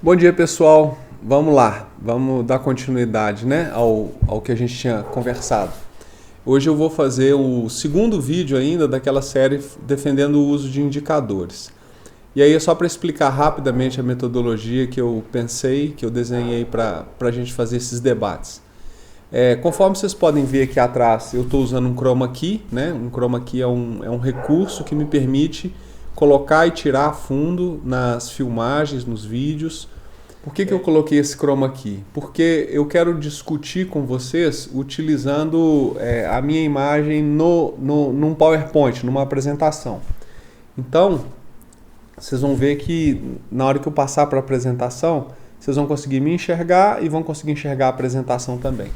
Bom dia, pessoal. Vamos lá, vamos dar continuidade, né, ao que a gente tinha conversado. Hoje eu vou fazer o segundo vídeo ainda daquela série defendendo o uso de indicadores. E aí é só para explicar rapidamente a metodologia que eu pensei, que eu desenhei para a gente fazer esses debates. Conforme vocês podem ver aqui atrás, eu estou usando um chroma key, né? Um chroma key é um recurso que me permite colocar e tirar fundo nas filmagens, nos vídeos. Por que eu coloquei esse chroma key? Porque eu quero discutir com vocês utilizando a minha imagem num PowerPoint, numa apresentação. Então, vocês vão ver que na hora que eu passar para a apresentação, vocês vão conseguir me enxergar e vão conseguir enxergar a apresentação também.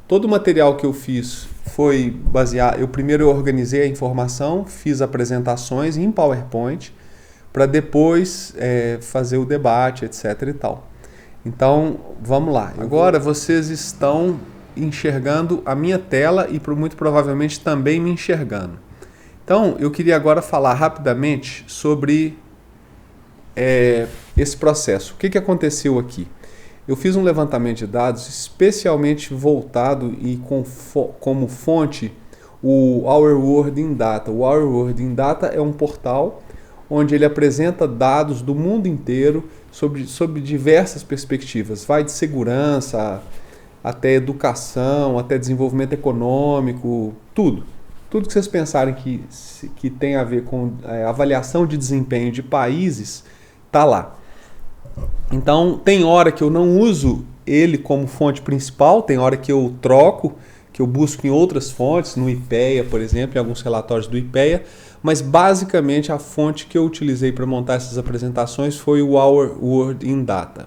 Todo o material que eu fiz foi baseado... Eu organizei a informação, fiz apresentações em PowerPoint, para depois fazer o debate, etc. e tal. Então, vamos lá. Agora vocês estão enxergando a minha tela e muito provavelmente também me enxergando. Então, eu queria agora falar rapidamente sobre esse processo. O que aconteceu aqui? Eu fiz um levantamento de dados especialmente voltado e como fonte o Our World in Data. O Our World in Data é um portal onde ele apresenta dados do mundo inteiro sobre diversas perspectivas. Vai de segurança, até educação, até desenvolvimento econômico, tudo. Tudo que vocês pensarem que tem a ver com avaliação de desempenho de países, está lá. Então, tem hora que eu não uso ele como fonte principal, tem hora que eu troco, que eu busco em outras fontes, no IPEA, por exemplo, em alguns relatórios do IPEA, mas basicamente a fonte que eu utilizei para montar essas apresentações foi o Our World in Data.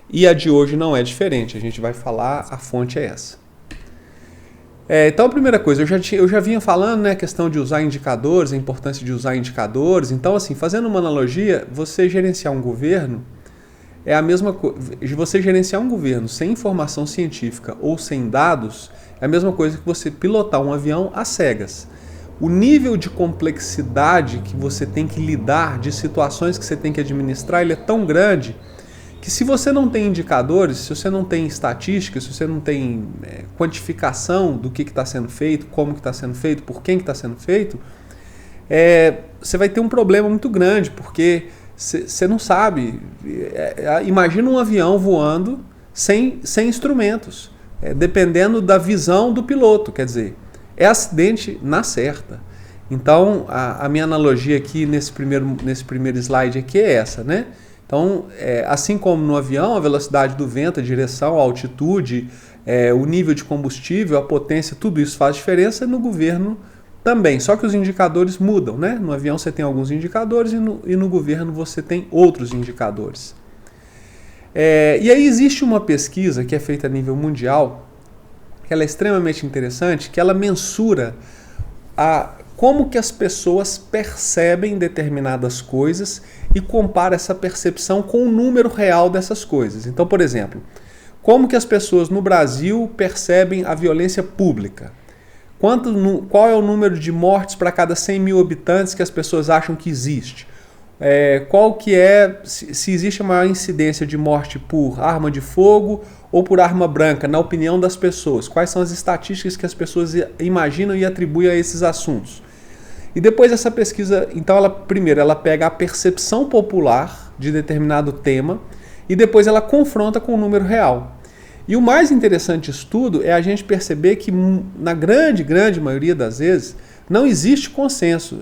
E a de hoje não é diferente, a gente vai falar, a fonte é essa. Então, a primeira coisa, eu já vinha falando, né, a questão de usar indicadores, a importância de usar indicadores. Então, assim, fazendo uma analogia, você gerenciar um governo é a mesma coisa. Você gerenciar um governo sem informação científica ou sem dados é a mesma coisa que você pilotar um avião às cegas. O nível de complexidade que você tem que lidar, de situações que você tem que administrar, ele é tão grande que se você não tem indicadores, se você não tem estatística, se você não tem quantificação do que está sendo feito, como que está sendo feito, por quem que está sendo feito, você vai ter um problema muito grande, porque você não sabe. Imagina um avião voando sem instrumentos, dependendo da visão do piloto, quer dizer, é acidente na certa. Então, a minha analogia aqui nesse primeiro slide aqui é essa, né? Então, assim como no avião, a velocidade do vento, a direção, a altitude, o nível de combustível, a potência, tudo isso faz diferença. No governo também, só que os indicadores mudam, né? No avião você tem alguns indicadores e no governo você tem outros indicadores. E aí existe uma pesquisa que é feita a nível mundial, que ela é extremamente interessante, que ela mensura como que as pessoas percebem determinadas coisas e compara essa percepção com o número real dessas coisas. Então, por exemplo, como que as pessoas no Brasil percebem a violência pública? Qual é o número de mortes para cada 100 mil habitantes que as pessoas acham que existe? Se existe a maior incidência de morte por arma de fogo ou por arma branca, na opinião das pessoas? Quais são as estatísticas que as pessoas imaginam e atribuem a esses assuntos? E depois essa pesquisa, então primeiro ela pega a percepção popular de determinado tema e depois ela confronta com o número real. E o mais interessante disso tudo é a gente perceber que na grande maioria das vezes não existe consenso.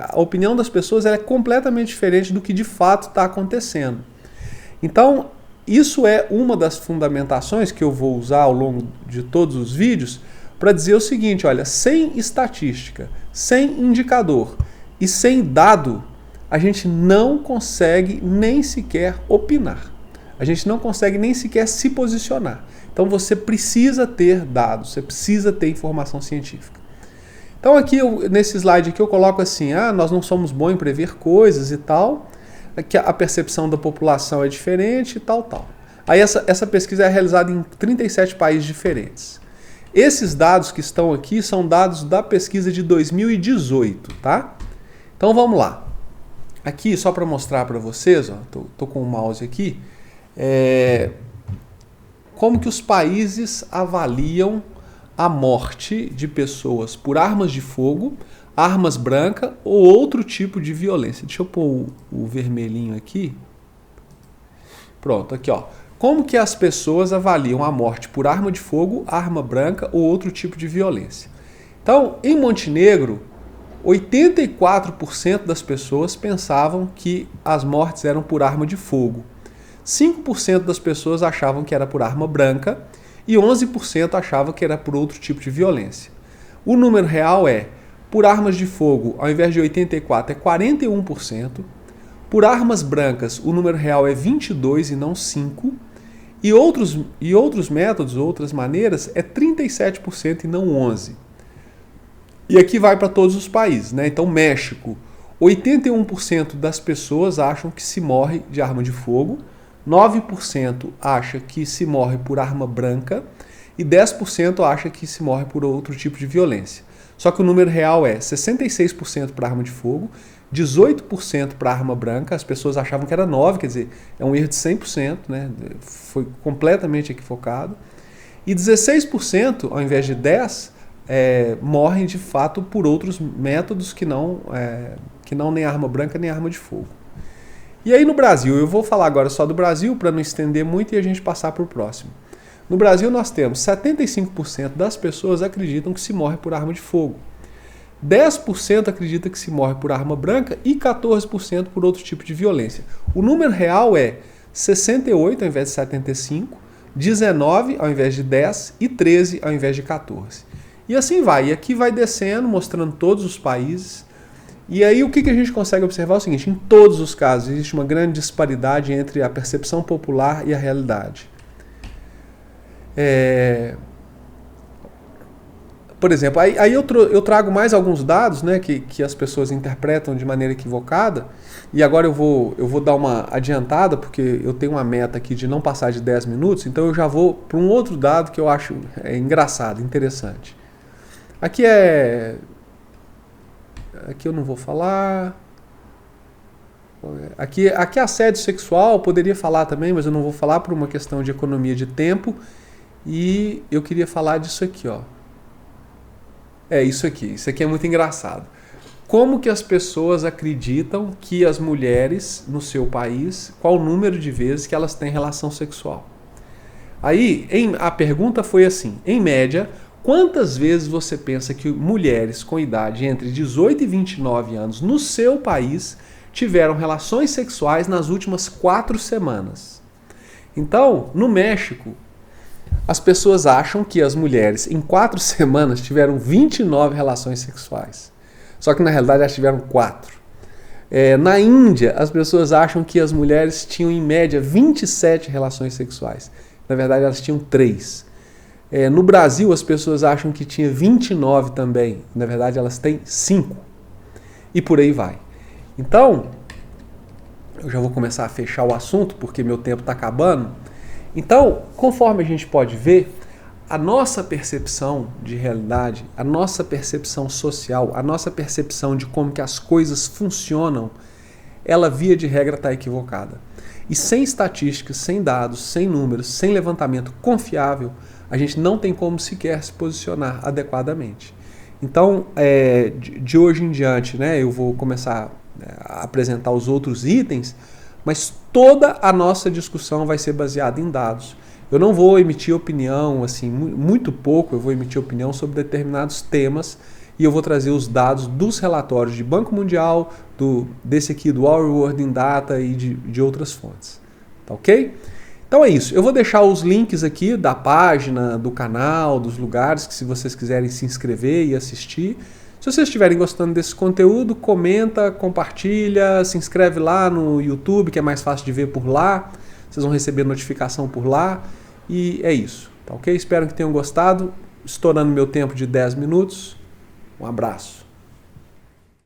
A opinião das pessoas é completamente diferente do que de fato está acontecendo. Então, isso é uma das fundamentações que eu vou usar ao longo de todos os vídeos para dizer o seguinte, olha, sem estatística, sem indicador e sem dado, a gente não consegue nem sequer opinar. A gente não consegue nem sequer se posicionar. Então você precisa ter dados, você precisa ter informação científica. Então aqui, nesse slide aqui eu coloco assim, nós não somos bons em prever coisas e tal, que a percepção da população é diferente e tal. Aí essa pesquisa é realizada em 37 países diferentes. Esses dados que estão aqui são dados da pesquisa de 2018, tá? Então vamos lá. Aqui, só para mostrar para vocês, ó, tô com o mouse aqui, como que os países avaliam a morte de pessoas por armas de fogo, armas brancas ou outro tipo de violência. Deixa eu pôr o vermelhinho aqui. Pronto, aqui ó. Como que as pessoas avaliam a morte por arma de fogo, arma branca ou outro tipo de violência? Então, em Montenegro, 84% das pessoas pensavam que as mortes eram por arma de fogo. 5% das pessoas achavam que era por arma branca e 11% achavam que era por outro tipo de violência. O número real é, por armas de fogo, ao invés de 84%, é 41%. Por armas brancas, o número real é 22% e não 5%. E outros métodos, outras maneiras, é 37% e não 11%. E aqui vai para todos os países, né? Então, México, 81% das pessoas acham que se morre de arma de fogo, 9% acha que se morre por arma branca e 10% acha que se morre por outro tipo de violência. Só que o número real é 66% para arma de fogo, 18% para arma branca, as pessoas achavam que era 9%, quer dizer, é um erro de 100%, né? Foi completamente equivocado. E 16%, ao invés de 10%, morrem de fato por outros métodos que não nem arma branca nem arma de fogo. E aí no Brasil, eu vou falar agora só do Brasil para não estender muito e a gente passar para o próximo. No Brasil nós temos 75% das pessoas acreditam que se morre por arma de fogo. 10% acredita que se morre por arma branca e 14% por outro tipo de violência. O número real é 68 ao invés de 75, 19 ao invés de 10 e 13 ao invés de 14. E assim vai. E aqui vai descendo, mostrando todos os países. E aí o que a gente consegue observar é o seguinte, em todos os casos existe uma grande disparidade entre a percepção popular e a realidade. Por exemplo, aí eu trago mais alguns dados, né, que as pessoas interpretam de maneira equivocada, e agora eu vou dar uma adiantada, porque eu tenho uma meta aqui de não passar de 10 minutos, então eu já vou para um outro dado que eu acho engraçado, interessante. Aqui eu não vou falar. Aqui assédio sexual, poderia falar também, mas eu não vou falar por uma questão de economia de tempo. E eu queria falar disso aqui, ó. Isso aqui é muito engraçado. Como que as pessoas acreditam que as mulheres no seu país, qual o número de vezes que elas têm relação sexual? Aí, a pergunta foi assim, em média, quantas vezes você pensa que mulheres com idade entre 18 e 29 anos no seu país tiveram relações sexuais nas últimas 4 semanas? Então, no México, as pessoas acham que as mulheres em 4 semanas tiveram 29 relações sexuais. Só que na realidade elas tiveram 4. Na Índia, as pessoas acham que as mulheres tinham em média 27 relações sexuais. Na verdade elas tinham 3. No Brasil, as pessoas acham que tinha 29 também. Na verdade, elas têm 5. E por aí vai. Então, eu já vou começar a fechar o assunto, porque meu tempo está acabando. Então, conforme a gente pode ver, a nossa percepção de realidade, a nossa percepção social, a nossa percepção de como que as coisas funcionam, ela, via de regra, está equivocada. E sem estatísticas, sem dados, sem números, sem levantamento confiável, a gente não tem como sequer se posicionar adequadamente. Então, de hoje em diante, né, eu vou começar a apresentar os outros itens, mas toda a nossa discussão vai ser baseada em dados. Eu não vou emitir opinião, assim, muito pouco eu vou emitir opinião sobre determinados temas e eu vou trazer os dados dos relatórios de Banco Mundial, desse aqui do Our World in Data e de outras fontes. Tá ok? Então é isso. Eu vou deixar os links aqui da página, do canal, dos lugares que se vocês quiserem se inscrever e assistir. Se vocês estiverem gostando desse conteúdo, comenta, compartilha, se inscreve lá no YouTube, que é mais fácil de ver por lá. Vocês vão receber notificação por lá. E é isso, tá ok? Espero que tenham gostado. Estourando meu tempo de 10 minutos. Um abraço.